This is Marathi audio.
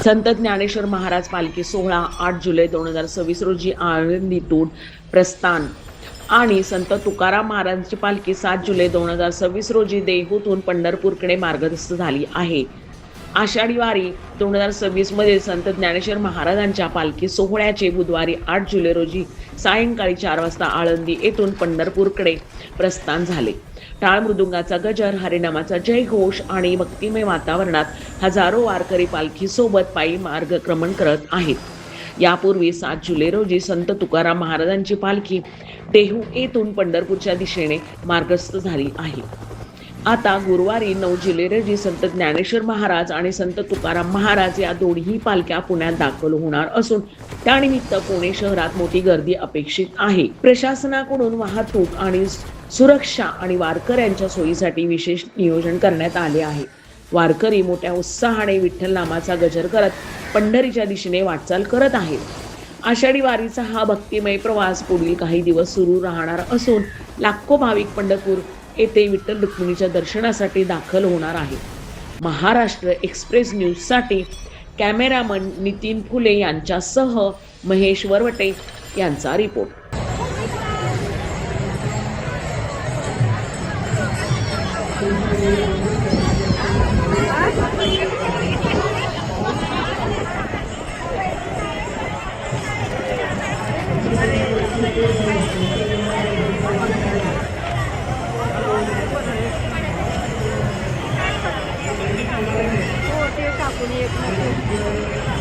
संत ज्ञानेश्वर महाराज पालखी सोहळा 8 जुलै 2026 रोजी आळंदीतून प्रस्थान आणि संत तुकाराम महाराजांची पालखी 7 जुलै 2026 रोजी देहूतून पंढरपूरकडे मार्गस्थ झाली आहे. आषाढी वारी 2026 मध्ये संत ज्ञानेश्वर महाराजांच्या पालखी सोहळ्याचे बुधवारी 8 जुलै रोजी सायंकाळी 4 वाजता आळंदी येथून पंढरपूरकडे प्रस्थान झाले. टाळ मृदुंगाचा गजर, हरिनामाचा जयघोष आणि भक्तिमय वातावरणात हजारो वारकरी पालखीसोबत पायी मार्गक्रमण करत आहेत. यापूर्वी 7 जुलै रोजी संत तुकाराम महाराजांची पालखी देहू येथून पंढरपूरच्या दिशेने मार्गस्थ झाली आहे. आता गुरुवारी 9 जुलै रोजी संत ज्ञानेश्वर महाराज आणि संत तुकाराम महाराज या दोन्ही पालख्या पुण्यात दाखल होणार असून त्यानिमित्त पुणे शहरात मोठी गर्दी अपेक्षित आहे. प्रशासनाकडून वाहतूक आणि सुरक्षा आणि वारकऱ्यांच्या सोयीसाठी विशेष नियोजन करण्यात आले आहे. वारकरी मोठ्या उत्साहाने विठ्ठल नामाचा गजर करत पंढरीच्या दिशेने वाटचाल करत आहेत. आषाढी वारीचा हा भक्तिमय प्रवास पुढील काही दिवस सुरू राहणार असून लाखो भाविक पंढरपूर येथे विठ्ठल रुक्मिणीच्या दर्शनासाठी दाखल होणार आहे. महाराष्ट्र एक्सप्रेस न्यूजसाठी कॅमेरामन नितीन फुले यांच्यासह महेश वरवटे यांचा रिपोर्ट. हो ते टाकून येत नाही.